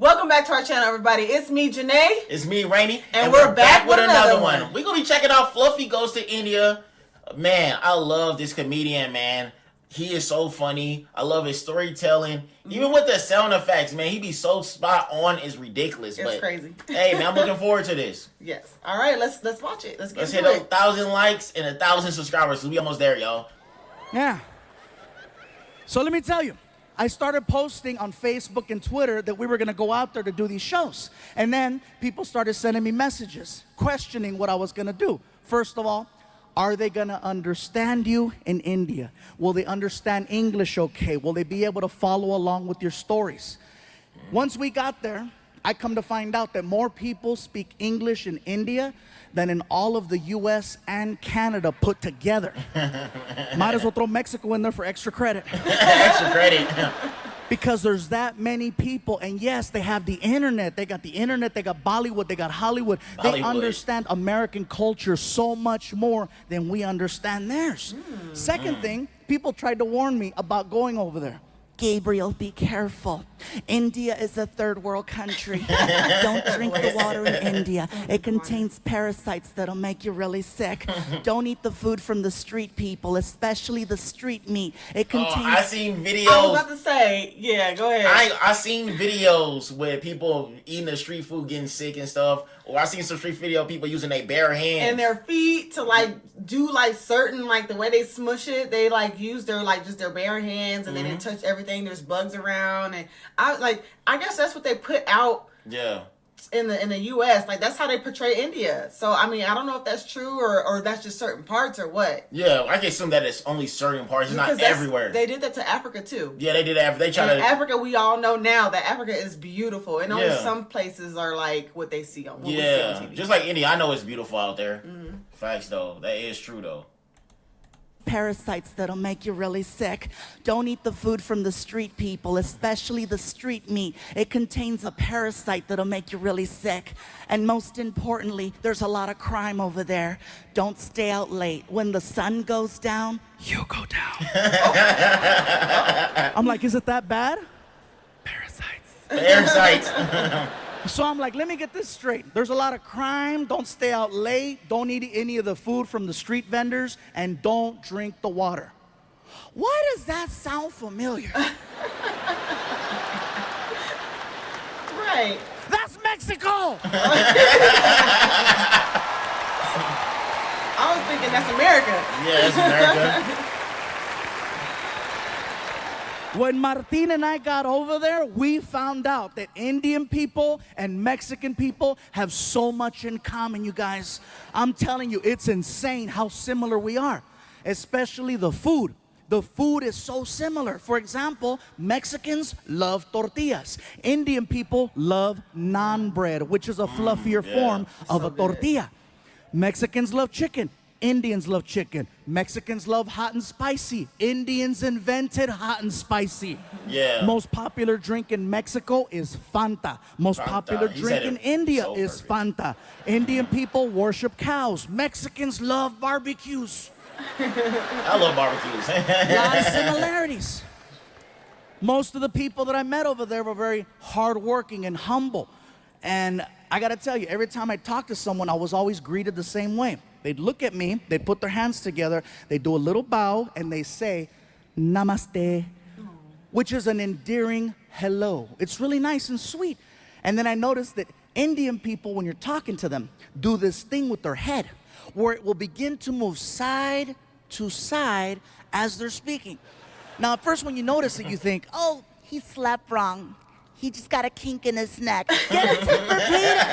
Welcome back to our channel, everybody. It's me, Janaye. It's me, Rainy. And we're back with another one. We're going to be checking out Fluffy Goes to India. Man, I love this comedian, man. He is so funny. I love his storytelling. Even with the sound effects, man, he be so spot on. It's ridiculous. It's crazy. Hey, man, I'm looking forward to this. Yes. All right, let's watch it. Let's hit 1,000 likes and 1,000 subscribers. So we almost there, y'all. Yeah. So let me tell you. I started posting on Facebook and Twitter that we were going to go out there to do these shows. And then people started sending me messages, questioning what I was going to do. First of all, are they going to understand you in India? Will they understand English okay? Will they be able to follow along with your stories? Once we got there, I come to find out that more people speak English in India than in all of the US and Canada put together. Might as well throw Mexico in there for extra credit. Extra credit. Because there's that many people, and yes, they have the internet. They got the internet, they got Bollywood, they got Hollywood. They understand American culture so much more than we understand theirs. Second thing, people tried to warn me about going over there. Gabriel, be careful. India is a third world country. Don't drink the water in India. It contains parasites that'll make you really sick. Don't eat the food from the street people, especially the street meat. It contains... I seen videos. I was about to say, yeah, go ahead. I seen videos where people eating the street food getting sick and stuff. Or I seen some street video of people using their bare hands. And their feet to like do like certain, like the way they smush it, they like use their like just their bare hands and then they touch everything. There's bugs around and I guess that's what they put out. Yeah. In the U.S. Like that's how they portray India. So I mean I don't know if that's true or that's just certain parts or what. Yeah, I can assume that it's only certain parts. It's not everywhere. They did that to Africa too. Yeah, they did that. They try to. Africa, we all know now that Africa is beautiful, and only some places are like what they see on. What we see on TV. Just like India, I know it's beautiful out there. Facts though, that is true though. Parasites that'll make you really sick. Don't eat the food from the street people, especially the street meat. It contains a parasite that'll make you really sick. And most importantly, there's a lot of crime over there. Don't stay out late. When the sun goes down, you go down. I'm like, is it that bad? Parasites. Parasites. So I'm like, let me get this straight. There's a lot of crime. Don't stay out late. Don't eat any of the food from the street vendors. And don't drink the water. Why does that sound familiar? Right. That's Mexico! I was thinking that's America. Yeah, that's America. When Martin and I got over there, we found out that Indian people and Mexican people have so much in common, you guys. I'm telling you, it's insane how similar we are, especially the food. The food is so similar. For example, Mexicans love tortillas. Indian people love naan bread, which is a fluffier form of a tortilla. Mexicans love chicken. Indians love chicken. Mexicans love hot and spicy. Indians invented hot and spicy. Yeah. Most popular drink in Mexico is Fanta. Most popular drink in India is Fanta. Indian people worship cows. Mexicans love barbecues. I love barbecues. A lot of similarities. Most of the people that I met over there were very hardworking and humble. And I gotta tell you, every time I talked to someone, I was always greeted the same way. They'd look at me, they'd put their hands together, they'd do a little bow, and they say, Namaste, which is an endearing hello. It's really nice and sweet. And then I noticed that Indian people, when you're talking to them, do this thing with their head, where it will begin to move side to side as they're speaking. Now, at first when you notice it, you think, oh, he slept wrong. He just got a kink in his neck. Get a Tempur-Pedic.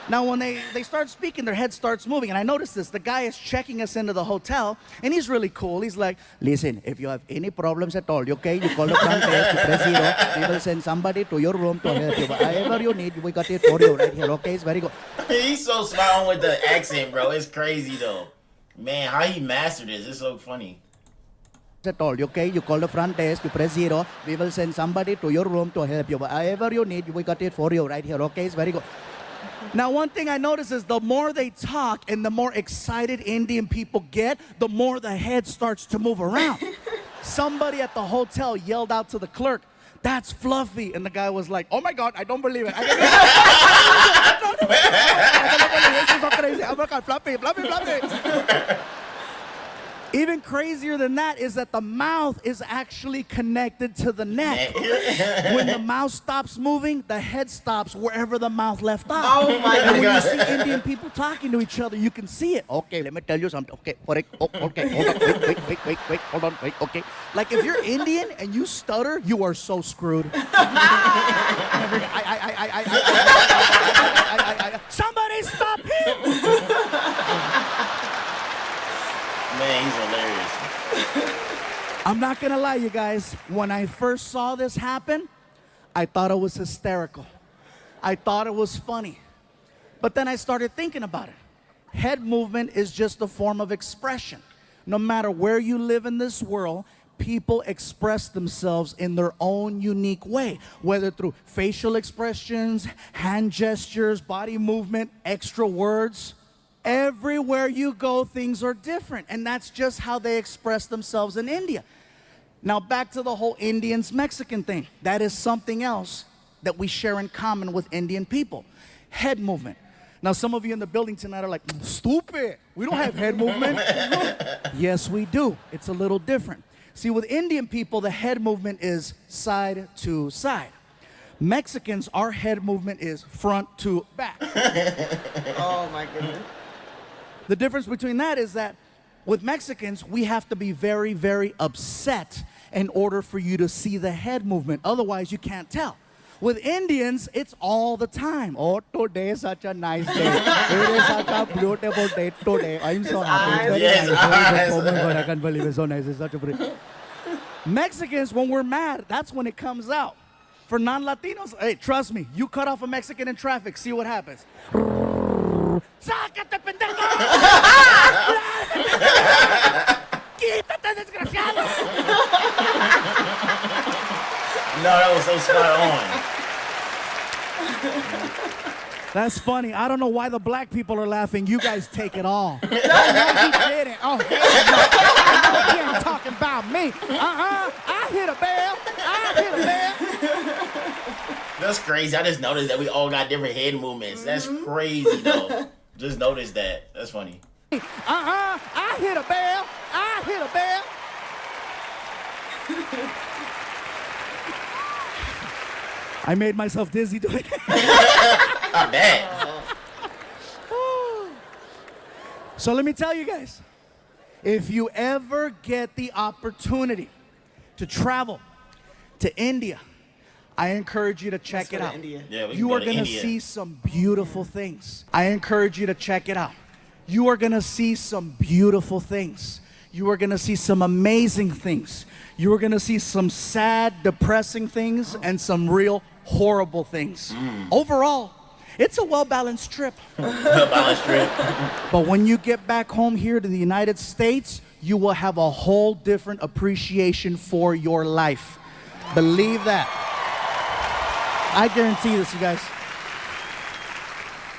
Now, when they start speaking, their head starts moving. And I noticed this. The guy is checking us into the hotel, and he's really cool. He's like, listen, if you have any problems at all, okay, you call the front desk, you press 0. We will send somebody to your room to help you. Whatever you need, we got it for you right here, okay? It's very good. He's so spot on with the accent, bro. It's crazy, though. Man, how he mastered this. It's so funny. At all, okay? You call the front desk, you press 0. We will send somebody to your room to help you. Whatever you need, we got it for you right here, okay? It's very good. Now, one thing I notice is the more they talk and the more excited Indian people get, the more the head starts to move around. Somebody at the hotel yelled out to the clerk, that's Fluffy. And the guy was like, oh my God, I don't believe it. I don't believe it. This is so crazy. Oh my God, Fluffy. Even crazier than that is that the mouth is actually connected to the neck. When the mouth stops moving, the head stops wherever the mouth left off. Oh my And when you God. see Indian people talking to each other, you can see it. Okay, let me tell you something. Okay, okay, hold on, wait, hold on, wait, okay. Like if you're Indian and you stutter, you are so screwed. Somebody stop him! Man, he's hilarious. I'm not gonna lie, you guys. When I first saw this happen, I thought it was hysterical. I thought it was funny. But then I started thinking about it. Head movement is just a form of expression. No matter where you live in this world, people express themselves in their own unique way, whether through facial expressions, hand gestures, body movement, extra words. Everywhere you go, things are different, and that's just how they express themselves in India. Now, back to the whole Indians-Mexican thing. That is something else that we share in common with Indian people. Head movement. Now, some of you in the building tonight are like, stupid. We don't have head movement. Yes, we do. It's a little different. See, with Indian people, the head movement is side to side. Mexicans, our head movement is front to back. Oh my goodness. The difference between that is that with Mexicans, we have to be very, very upset in order for you to see the head movement. Otherwise, you can't tell. With Indians, it's all the time. Oh, today is such a nice day. It is such a beautiful day today. I'm so happy. It's very Yes, nice. eyes. Oh my God, I can't believe it's so nice. It's such a pretty. Mexicans, when we're mad, that's when it comes out. For non-Latinos, hey, trust me, you cut off a Mexican in traffic, see what happens. ¡Sácate, pendejo! ¡Quítate, desgraciado! No, that was so spot on. That's funny. I don't know why the black people are laughing. You guys take it all. No, he didn't. Oh, hell no. He ain't talking about me. I hit a bell. That's crazy. I just noticed that we all got different head movements. That's crazy, though. Just noticed that. That's funny. I hit a bell. I made myself dizzy doing it. Not bad. So let me tell you guys, if you ever get the opportunity to travel to India, I encourage you to check it out. India. Yeah, we can You go are to going to India. see some beautiful things. I encourage you to check it out. You are going to see some beautiful things. You are going to see some amazing things. You are going to see some sad, depressing things and some real horrible things. Overall, it's a well-balanced trip. Balance trip. But when you get back home here to the United States, you will have a whole different appreciation for your life. Believe that. I guarantee this, you guys.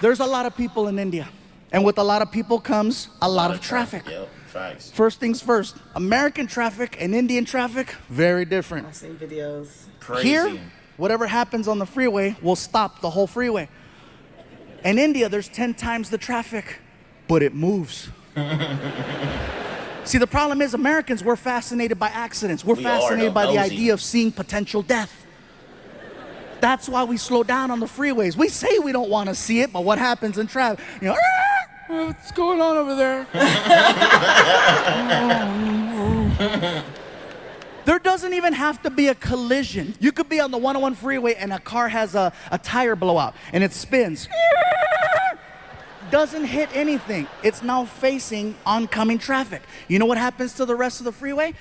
There's a lot of people in India. And with a lot of people comes a lot of traffic. Yep, facts. First things first, American traffic and Indian traffic, very different. I've seen videos. Crazy. Here, whatever happens on the freeway will stop the whole freeway. In India, there's 10 times the traffic, but it moves. See, the problem is Americans, we're fascinated by accidents. We're We are, fascinated though, by the nosy. idea of seeing potential death. That's why we slow down on the freeways. We say we don't want to see it, but what happens in traffic? You know, what's going on over there? There doesn't even have to be a collision. You could be on the 101 freeway and a car has a tire blowout and it spins. Doesn't hit anything. It's now facing oncoming traffic. You know what happens to the rest of the freeway?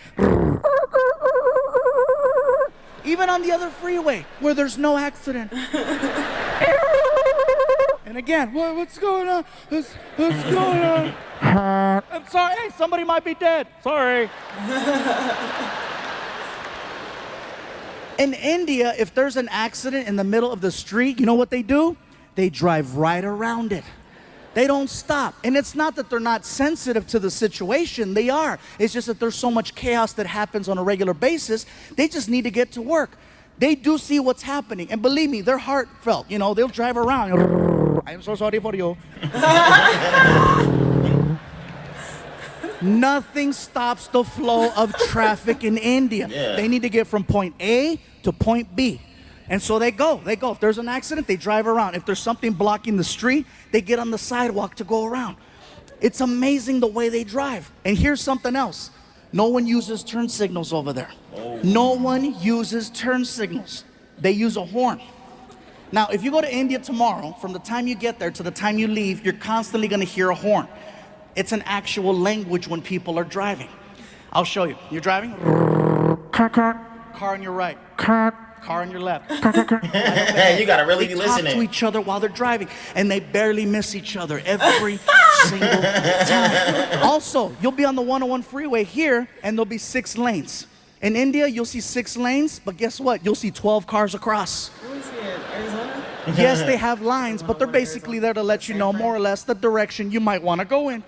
Even on the other freeway where there's no accident. And again, what's going on? What's going on? I'm sorry, hey, somebody might be dead. Sorry. In India, if there's an accident in the middle of the street, you know what they do? They drive right around it. They don't stop. And it's not that they're not sensitive to the situation. They are. It's just that there's so much chaos that happens on a regular basis. They just need to get to work. They do see what's happening. And believe me, they're heartfelt. You know, they'll drive around. I'm so sorry for you. Nothing stops the flow of traffic in India. Yeah. They need to get from point A to point B. And so they go. If there's an accident, they drive around. If there's something blocking the street, they get on the sidewalk to go around. It's amazing the way they drive. And here's something else. No one uses turn signals over there. Oh. No one uses turn signals. They use a horn. Now, if you go to India tomorrow, from the time you get there to the time you leave, you're constantly going to hear a horn. It's an actual language when people are driving. I'll show you. You're driving? Car on your right. Car on your left. You gotta really be They listening. talk to each other while they're driving, and they barely miss each other every single time. Also, you'll be on the 101 freeway here, and there'll be 6 lanes. In India, you'll see 6 lanes, but guess what? You'll see 12 cars across. Where is he in Arizona? Yes, they have lines, but they're basically there to let you know more or less the direction you might want to go in.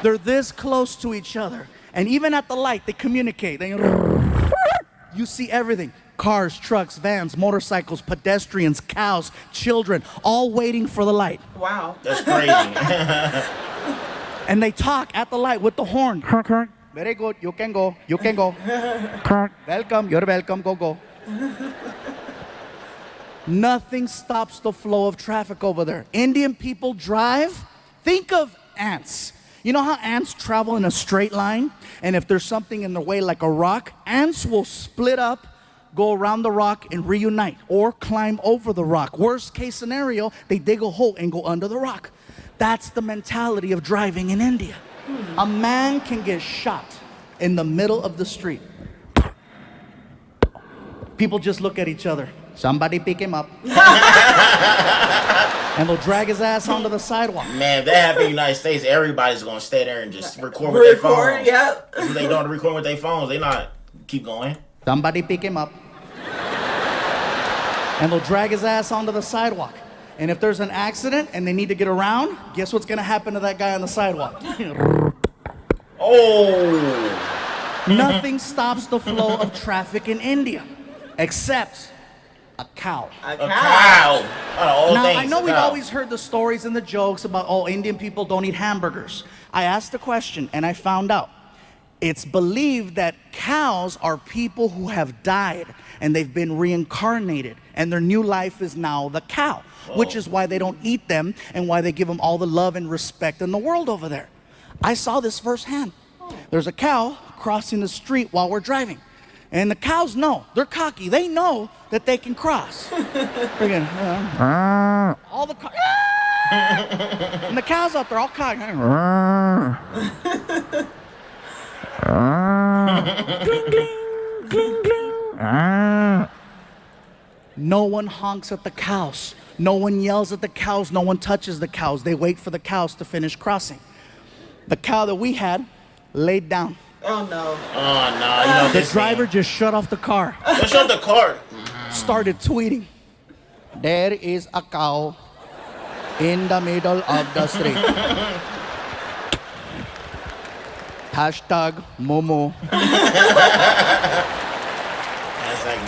They're this close to each other. And even at the light, they communicate. You see everything. Cars, trucks, vans, motorcycles, pedestrians, cows, children, all waiting for the light. Wow. That's crazy. And they talk at the light with the horn. Very good, you can go, you can go. Welcome, you're welcome, go. Nothing stops the flow of traffic over there. Indian people drive. Think of ants. You know how ants travel in a straight line? And if there's something in the way like a rock, ants will split up, go around the rock and reunite, or climb over the rock. Worst case scenario, they dig a hole and go under the rock. That's the mentality of driving in India. A man can get shot in the middle of the street. People just look at each other. Somebody pick him up. And they'll drag his ass onto the sidewalk. Man, if that happened in the United States, everybody's gonna stay there and just record with their phones. Yep. That's what they don't record with their phones. They not keep going. Somebody pick him up. And they'll drag his ass onto the sidewalk. And if there's an accident and they need to get around, guess what's gonna happen to that guy on the sidewalk? Oh. Nothing stops the flow of traffic in India, except a cow. A A cow. cow. Now, I know we've always heard the stories and the jokes about, oh, Indian people don't eat hamburgers. I asked the question and I found out. It's believed that cows are people who have died and they've been reincarnated and their new life is now the cow, which is why they don't eat them and why they give them all the love and respect in the world over there. I saw this firsthand. There's a cow crossing the street while we're driving. And the cows know. They're cocky. They know that they can cross. Freaking, all the cows. And the cows out there all cocky. Gling, gling, gling, gling. No one honks at the cows. No one yells at the cows. No one touches the cows. They wait for the cows to finish crossing. The cow that we had laid down. Oh no. Oh no, you know The this driver man. just shut off the car. Just shut the car. Started tweeting. There is a cow in the middle of the street. Hashtag Momo. That's like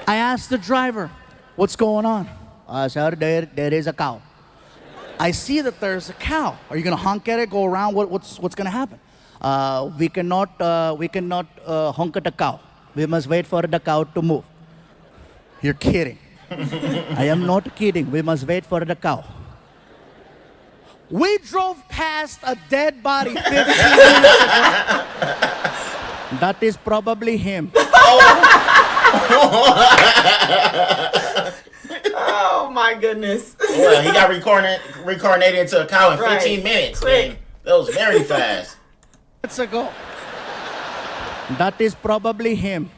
I asked the driver, what's going on? Sir, there is a cow. I see that there's a cow. Are you gonna honk at it, go around? What's gonna happen? We cannot honk at the cow. We must wait for the cow to move. You're kidding. I am not kidding. We must wait for the cow. We drove past a dead body 15 minutes ago. That is probably him. Oh my goodness. well, he got reincarnated into a cow in 15 Right. minutes. Quick. Man. That was very fast. Minutes ago. That is probably him.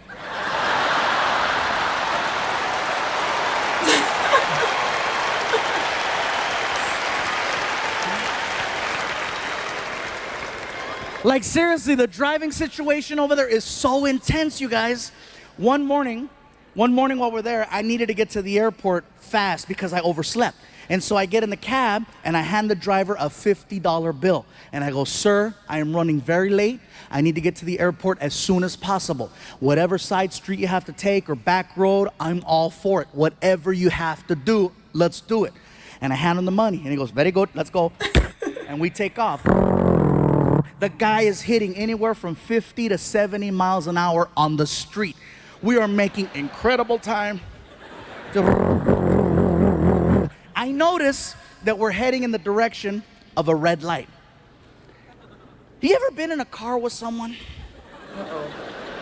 Like seriously, the driving situation over there is so intense, you guys. One morning while we're there, I needed to get to the airport fast because I overslept. And so I get in the cab and I hand the driver a $50 bill. And I go, sir, I am running very late. I need to get to the airport as soon as possible. Whatever side street you have to take or back road, I'm all for it. Whatever you have to do, let's do it. And I hand him the money and he goes, very good, let's go. And we take off. The guy is hitting anywhere from 50 to 70 miles an hour on the street. We are making incredible time. I notice that we're heading in the direction of a red light. You ever been in a car with someone?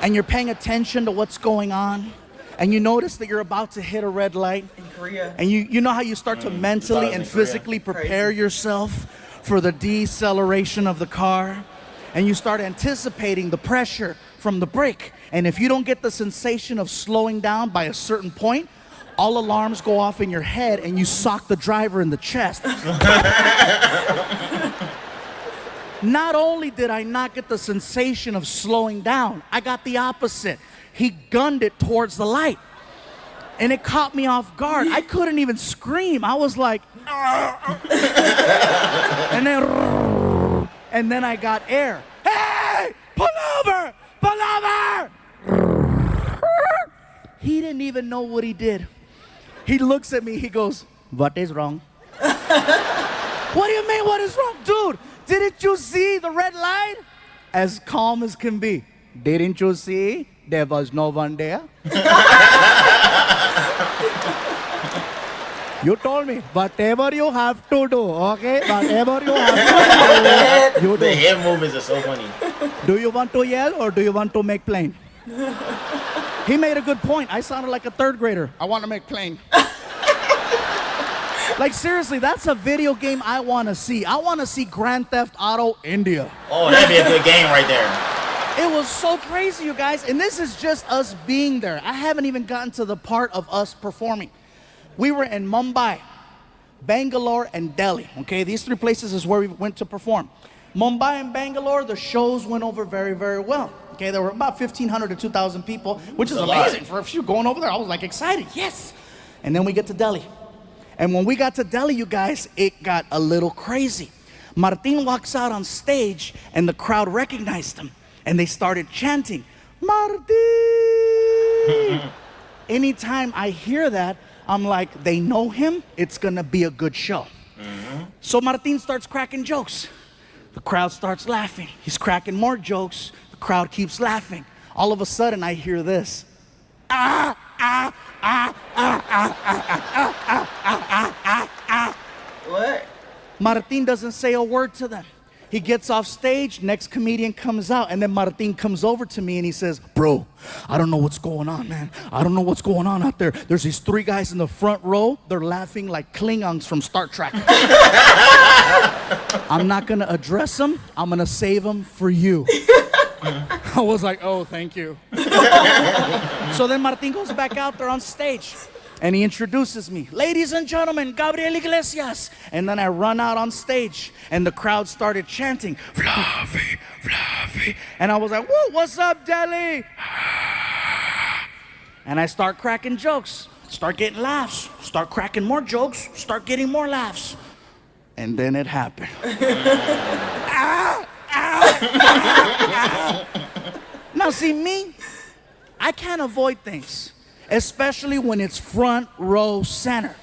And you're paying attention to what's going on, and you notice that you're about to hit a red light? In Korea. And you know how you start to mentally and physically prepare yourself for the deceleration of the car? And you start anticipating the pressure from the brake. And if you don't get the sensation of slowing down by a certain point, all alarms go off in your head and you sock the driver in the chest. Not only did I not get the sensation of slowing down, I got the opposite. He gunned it towards the light. And it caught me off guard. I couldn't even scream. I was like, and then I got air. Hey, pull over, pull over. He didn't even know what he did. He looks at me, he goes, what is wrong? What do you mean, what is wrong? Dude, didn't you see the red light? As calm as can be. Didn't you see there was no one there? You told me, whatever you have to do, okay? Whatever you have to do, you do. The head movements are so funny. Do you want to yell or do you want to make plain? He made a good point. I sounded like a third grader. I want to make plain. Like, seriously, that's a video game I want to see. I want to see Grand Theft Auto India. Oh, that'd be a good game right there. It was so crazy, you guys. And this is just us being there. I haven't even gotten to the part of us performing. We were in Mumbai, Bangalore, and Delhi. Okay, these three places is where we went to perform. Mumbai and Bangalore, the shows went over very, very well. Okay, there were about 1,500 to 2,000 people, which is amazing for a few going over there. I was like excited, yes. And then we get to Delhi. And when we got to Delhi, you guys, it got a little crazy. Martin walks out on stage and the crowd recognized him. And they started chanting, Martin! Anytime I hear that, I'm like, they know him, it's gonna be a good show. So Martin starts cracking jokes. The crowd starts laughing. He's cracking more jokes. The crowd keeps laughing. All of a sudden, I hear this. What? Martin doesn't say a word to them. He gets off stage, next comedian comes out, and then Martin comes over to me and he says, bro, I don't know what's going on, man. I don't know what's going on out there. There's these three guys in the front row. They're laughing like Klingons from Star Trek. I'm not going to address them. I'm going to save them for you. I was like, oh, thank you. So then Martin goes back out there on stage. And he introduces me. Ladies and gentlemen, Gabriel Iglesias. And then I run out on stage. And the crowd started chanting, Fluffy, Fluffy. And I was like, whoa, what's up, Delhi? And I start cracking jokes. Start getting laughs. Start cracking more jokes. Start getting more laughs. And then it happened. Now, see, me, I can't avoid things. Especially when it's front row center.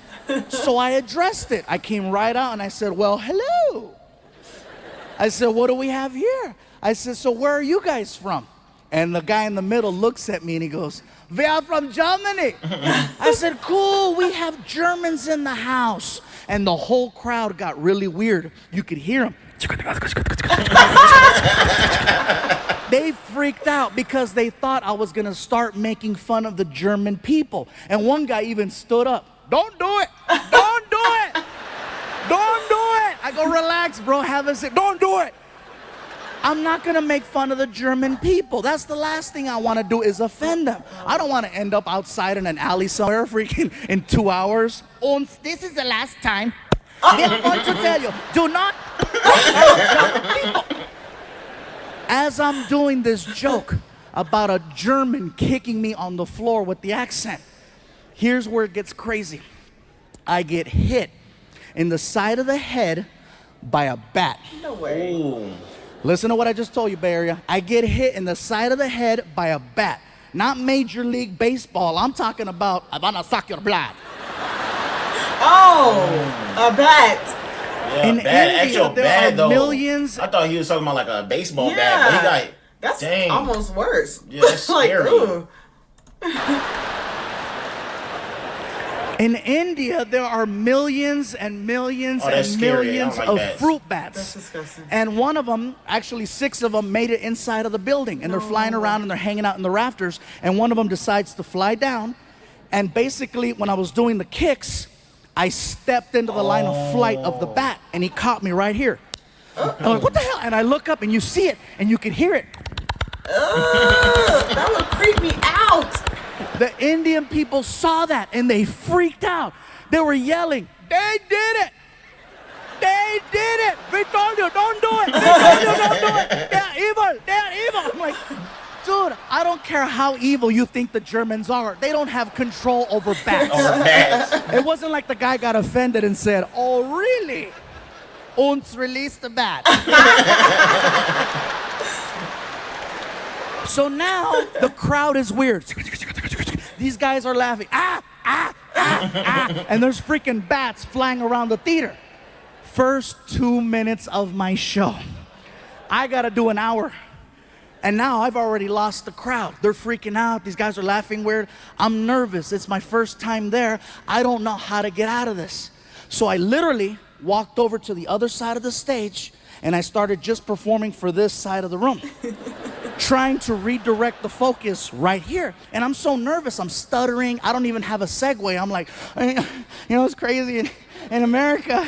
So I addressed it. I came right out and I said, well, hello. I said, what do we have here? I said, so where are you guys from? And the guy in the middle looks at me and he goes, we are from Germany. I said, cool, we have Germans in the house. And the whole crowd got really weird. You could hear them. They freaked out because they thought I was going to start making fun of the German people. And one guy even stood up. Don't do it. Don't do it. Don't do it. I go, relax, bro. Have a seat. Don't do it. I'm not going to make fun of the German people. That's the last thing I want to do is offend them. I don't want to end up outside in an alley somewhere freaking in 2 hours. And this is the last time. We are going to tell you, do not people. As I'm doing this joke about a German kicking me on the floor with the accent, here's where it gets crazy. I get hit in the side of the head by a bat. No way. Ooh. Listen to what I just told you, Bay Area. I get hit in the side of the head by a bat. Not Major League Baseball. I'm talking about, I'm gonna suck your blood. Oh, a bat. Yeah, In bad. India, Actual there bad are though. millions. I thought he was talking about like a baseball Yeah. bat, but he got That's dang. almost worse. Yeah, that's scary. ooh. In India, there are millions and millions Oh, that's and scary. I don't millions like of bats. fruit That's bats. disgusting. And one of them, actually 6 of them, made it inside of the building. And they're flying around and they're hanging out in the rafters. And one of them decides to fly down. And basically, when I was doing the kicks, I stepped into the line of flight of the bat. And he caught me right here. I'm like, what the hell? And I look up and you see it and you can hear it. That would creep me out. The Indian people saw that and they freaked out. They were yelling, they did it. They did it. We told you, don't do it. We told you, don't do it. They're evil. They're evil. I'm like, dude, I don't care how evil you think the Germans are. They don't have control over bats. Over bats. It wasn't like the guy got offended and said, oh, really? Uns release the bat. So now the crowd is weird. These guys are laughing. And there's freaking bats flying around the theater. First 2 minutes of my show. I gotta do an hour. And now I've already lost the crowd. They're freaking out. These guys are laughing weird. I'm nervous. It's my first time there. I don't know how to get out of this. So I literally walked over to the other side of the stage and I started just performing for this side of the room. Trying to redirect the focus right here. And I'm so nervous, I'm stuttering. I don't even have a segue. I'm like, you know, it's crazy in America.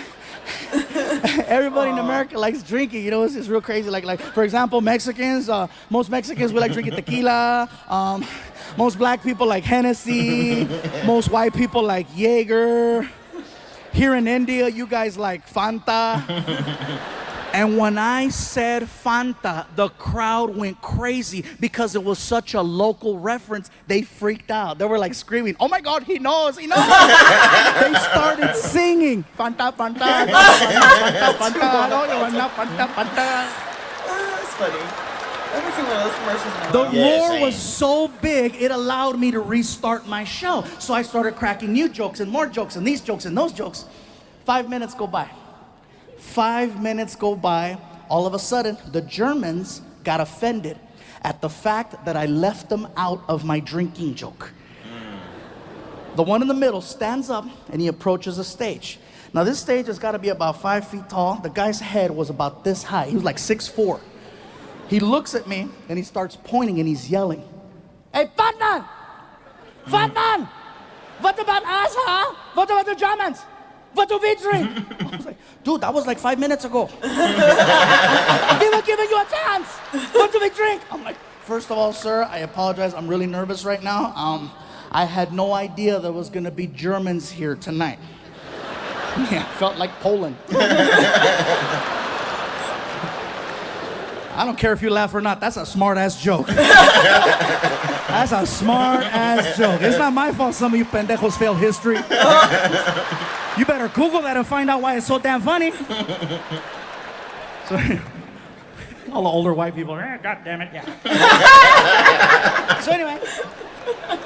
Everybody in America likes drinking, you know, it's real crazy. Like for example, Mexicans, most Mexicans, we like drinking tequila. Most black people like Hennessy. Most white people like Jaeger. Here in India, you guys like Fanta. And when I said Fanta, the crowd went crazy because it was such a local reference. They freaked out. They were like screaming, oh my God, he knows, he knows. They started singing, Fanta, Fanta, Fanta, Fanta, Fanta, Fanta. That's funny. Let me see one of those commercials now. The Yeah, roar same. was so big, it allowed me to restart my show. So I started cracking new jokes and more jokes and these jokes and those jokes. 5 minutes go by. 5 minutes go by. All of a sudden, the Germans got offended at the fact that I left them out of my drinking joke. The one in the middle stands up and he approaches the stage. Now this stage has got to be about 5 feet tall. The guy's head was about this high. He was like 6'4". He looks at me and he starts pointing and he's yelling, hey, fat man! Fat man! What about us, huh? What about the Germans? What do we drink? I was like, dude, that was like 5 minutes ago. We were giving you a chance. What do we drink? I'm like, first of all, sir, I apologize. I'm really nervous right now. I had no idea there was gonna be Germans here tonight. Yeah, felt like Poland. I don't care if you laugh or not. That's a smart-ass joke. That's a smart-ass joke. It's not my fault some of you pendejos failed history. You better Google that and find out why it's so damn funny. So, all the older white people, God damn it, yeah. So anyway,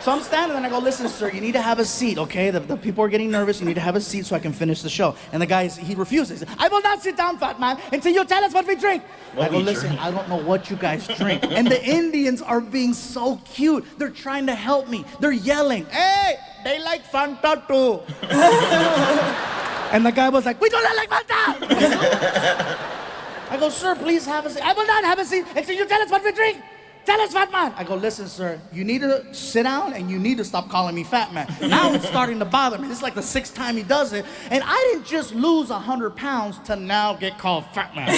so I'm standing there and I go, listen, sir, you need to have a seat, okay? The people are getting nervous. You need to have a seat so I can finish the show. And the guy, he refuses. He says, I will not sit down, fat man, until you tell us what we drink. I go, listen, I don't know what you guys drink. And the Indians are being so cute. They're trying to help me. They're yelling, hey, they like Fanta too. And the guy was like, we do not like Fanta. I go, sir, please have a seat. I will not have a seat until you tell us what we drink. Tell us, fat man. I go, listen, sir, you need to sit down and you need to stop calling me fat man. Now it's starting to bother me. This is like the 6th time he does it. And I didn't just lose 100 pounds to now get called fat man.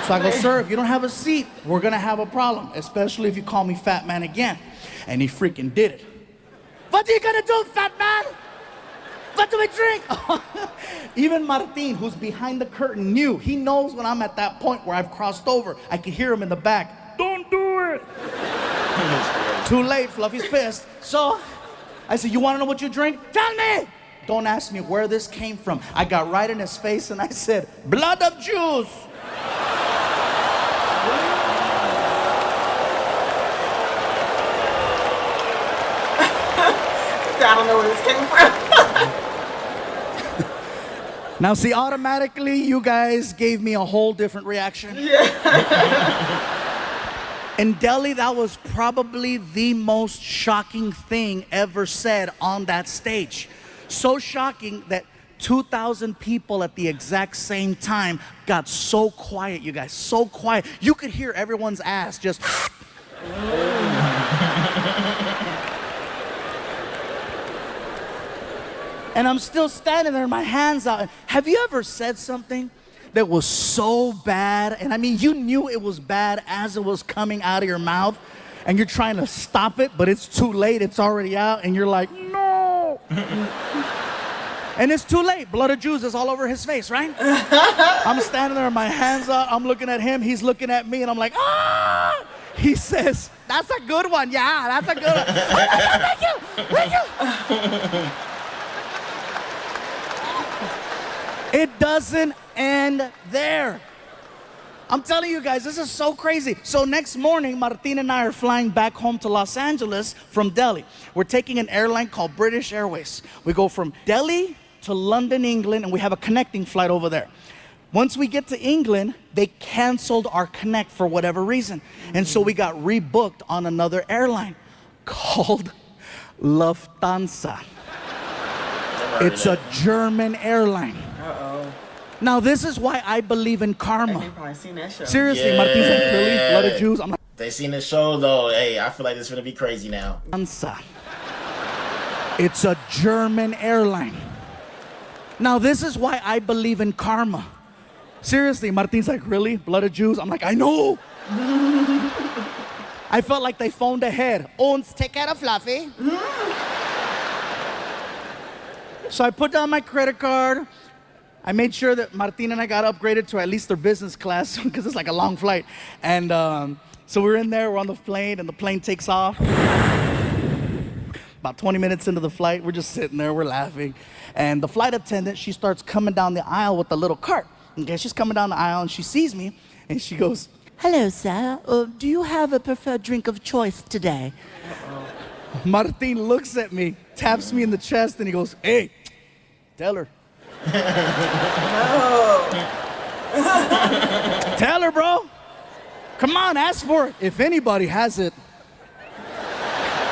So I go, sir, if you don't have a seat, we're going to have a problem, especially if you call me fat man again. And he freaking did it. What are you going to do, fat man? What do we drink? Even Martin, who's behind the curtain, knew. He knows when I'm at that point where I've crossed over. I can hear him in the back. Don't do it. Too late, Fluffy's pissed. So I said, you want to know what you drink? Tell me. Don't ask me where this came from. I got right in his face and I said, blood of Jews. I don't know where this came from. Now, see, automatically, you guys gave me a whole different reaction. Yeah. In Delhi, that was probably the most shocking thing ever said on that stage. So shocking that 2,000 people at the exact same time got so quiet, you guys, so quiet. You could hear everyone's ass just... And I'm still standing there, my hands out. Have you ever said something that was so bad? And I mean, you knew it was bad as it was coming out of your mouth, and you're trying to stop it, but it's too late, it's already out, and you're like, no. And it's too late. Blood of Jews is all over his face, right? I'm standing there, my hands out, I'm looking at him, he's looking at me, and I'm like, ah! He says, that's a good one, yeah, that's a good one. Thank you, thank you. It doesn't end there. I'm telling you guys, this is so crazy. So next morning, Martin and I are flying back home to Los Angeles from Delhi. We're taking an airline called British Airways. We go from Delhi to London, England, and we have a connecting flight over there. Once we get to England, they canceled our connect for whatever reason. And so we got rebooked on another airline called Lufthansa. It's a German airline. Now, this is why I believe in karma. You've probably seen that show. Seriously, Yeah. Martin's like, really? Blood of Jews? I'm like, They seen the show though. Hey, I feel like this is gonna be crazy now. Lufthansa. It's a German airline. Now, this is why I believe in karma. Seriously, Martin's like, really? Blood of Jews? I'm like, I know. I felt like they phoned ahead. Ons, take care of Fluffy. So I put down my credit card. I made sure that Martin and I got upgraded to at least their business class because it's like a long flight. And so we're in there, we're on the plane, and the plane takes off. About 20 minutes into the flight, we're just sitting there, we're laughing. And the flight attendant, she starts coming down the aisle with the little cart. Okay, she's coming down the aisle and she sees me and she goes, hello, sir. Do you have a preferred drink of choice today? Martin looks at me, taps me in the chest, and he goes, hey, tell her. Tell her, bro. Come on, ask for it. If anybody has it.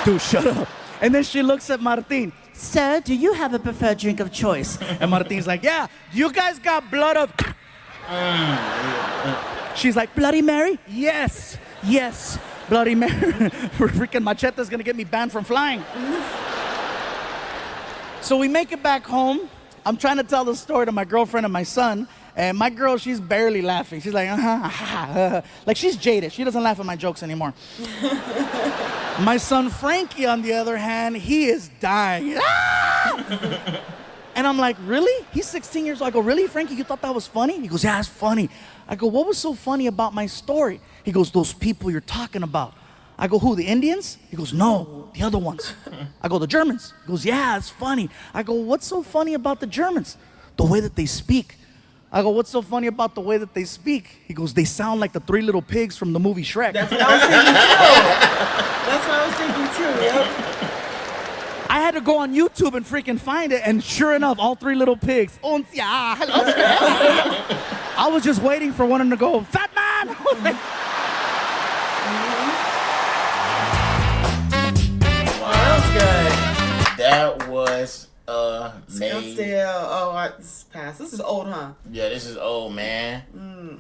Dude, shut up. And then she looks at Martin. Sir, do you have a preferred drink of choice? And Martin's like, yeah, you guys got blood of... She's like, Bloody Mary? Yes, yes, Bloody Mary. Freaking Machete's gonna get me banned from flying. So we make it back home. I'm trying to tell the story to my girlfriend and my son, and my girl, she's barely laughing. She's like, like she's jaded. She doesn't laugh at my jokes anymore. My son Frankie, on the other hand, he is dying. And I'm like, really? He's 16 years old. I go, really, Frankie, you thought that was funny? He goes, yeah, it's funny. I go, what was so funny about my story? He goes, those people you're talking about. I go, who, the Indians? He goes, no, the other ones. I go, the Germans? He goes, yeah, it's funny. I go, what's so funny about the Germans? The way that they speak. I go, what's so funny about the way that they speak? He goes, they sound like the three little pigs from the movie Shrek. That's what I was thinking too. That's what I was thinking too, yep. I had to go on YouTube and freaking find it, and sure enough, all three little pigs. I was just waiting for one of them to go, fat man! That was good. That was amazing. Scottsdale. Oh, this passed. This is old, huh? Yeah, this is old, man.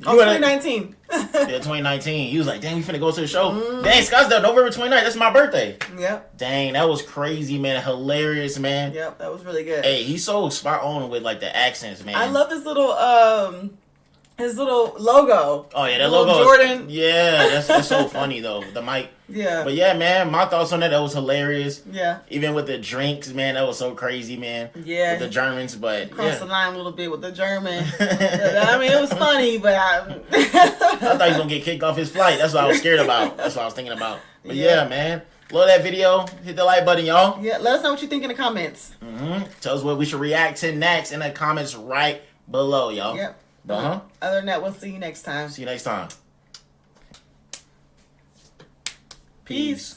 Oh, 2019. Yeah, 2019. He was like, dang, we finna go to the show. Dang, Scottsdale, November 29th. That's my birthday. Yep. Dang, that was crazy, man. Hilarious, man. Yep, that was really good. Hey, he's so spot on with like the accents, man. I love his little logo. Oh yeah, that Little logo. Jordan. Yeah, that's so funny though. The mic. Yeah. But yeah, man, my thoughts on that was hilarious. Yeah. Even with the drinks, man, that was so crazy, man. Yeah. With the Germans, but Crossed the yeah. line a little bit with the German. I mean, it was funny, but I thought he was gonna get kicked off his flight. That's what I was scared about. That's what I was thinking about. But yeah, man. Love that video. Hit the like button, y'all. Yeah, let us know what you think in the comments. Tell us what we should react to next in the comments right below, y'all. Yep. Uh-huh. Other than that, we'll see you next time. See you next time. Peace.